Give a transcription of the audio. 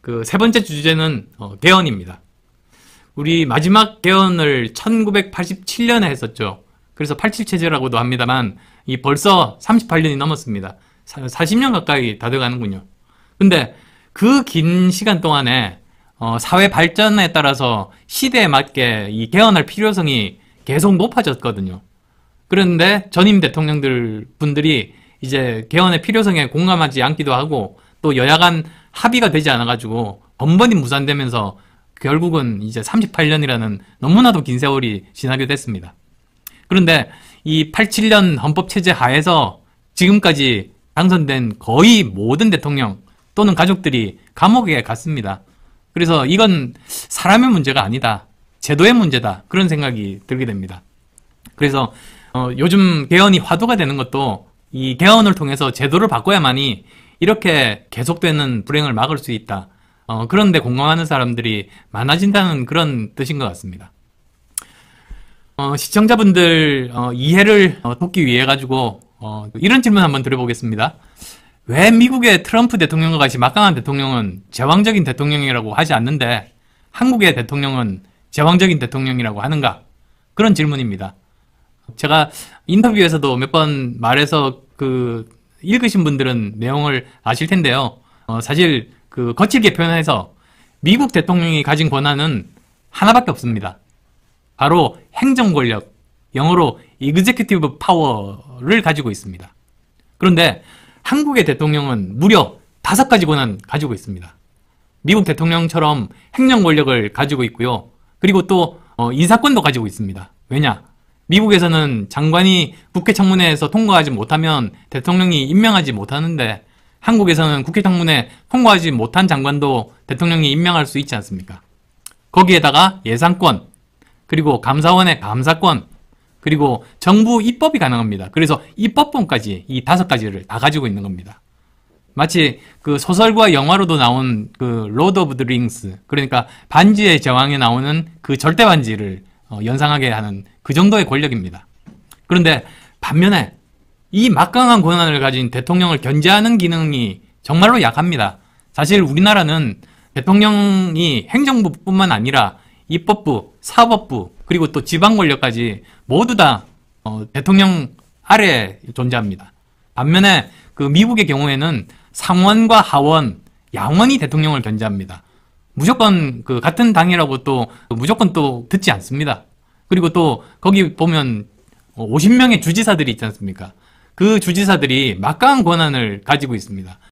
그 세 번째 주제는 개헌입니다. 우리 마지막 개헌을 1987년에 했었죠. 그래서 87체제라고도 합니다만 이 벌써 38년이 넘었습니다. 40년 가까이 다 돼가는군요. 근데 그 긴 시간 동안에 사회 발전에 따라서 시대에 맞게 이 개헌할 필요성이 계속 높아졌거든요. 그런데 전임 대통령들 분들이 이제 개헌의 필요성에 공감하지 않기도 하고 또 여야 간 합의가 되지 않아가지고 번번이 무산되면서 결국은 이제 38년이라는 너무나도 긴 세월이 지나게 됐습니다. 그런데 이 87년 헌법체제 하에서 지금까지 당선된 거의 모든 대통령 또는 가족들이 감옥에 갔습니다. 그래서 이건 사람의 문제가 아니다. 제도의 문제다. 그런 생각이 들게 됩니다. 그래서 요즘 개헌이 화두가 되는 것도 이 개헌을 통해서 제도를 바꿔야만이 이렇게 계속되는 불행을 막을 수 있다. 그런데 공감하는 사람들이 많아진다는 그런 뜻인 것 같습니다. 시청자분들 이해를 돕기 위해 가지고 이런 질문 한번 드려보겠습니다. 왜 미국의 트럼프 대통령과 같이 막강한 대통령은 제왕적인 대통령이라고 하지 않는데 한국의 대통령은 제왕적인 대통령이라고 하는가? 그런 질문입니다. 제가 인터뷰에서도 몇 번 말해서 읽으신 분들은 내용을 아실 텐데요. 사실 거칠게 표현해서 미국 대통령이 가진 권한은 하나밖에 없습니다. 바로 행정 권력, 영어로 executive power를 가지고 있습니다. 그런데 한국의 대통령은 무려 5가지 권한 가지고 있습니다. 미국 대통령처럼 행정 권력을 가지고 있고요. 그리고 또 인사권도 가지고 있습니다. 왜냐? 미국에서는 장관이 국회 청문회에서 통과하지 못하면 대통령이 임명하지 못하는데 한국에서는 국회 청문회 통과하지 못한 장관도 대통령이 임명할 수 있지 않습니까? 거기에다가 예산권, 그리고 감사원의 감사권, 그리고 정부 입법이 가능합니다. 그래서 입법권까지 이 5가지를 다 가지고 있는 겁니다. 마치 소설과 영화로도 나온 로드 오브 더 링스, 그러니까 반지의 제왕에 나오는 그 절대 반지를 연상하게 하는 그 정도의 권력입니다. 그런데 반면에 이 막강한 권한을 가진 대통령을 견제하는 기능이 정말로 약합니다. 사실 우리나라는 대통령이 행정부뿐만 아니라 입법부, 사법부, 그리고 또 지방 권력까지 모두 다 대통령 아래에 존재합니다. 반면에 미국의 경우에는 상원과 하원, 양원이 대통령을 견제합니다. 무조건 같은 당이라고 또 무조건 또 듣지 않습니다. 그리고 또 거기 보면 50명의 주지사들이 있지 않습니까? 그 주지사들이 막강한 권한을 가지고 있습니다.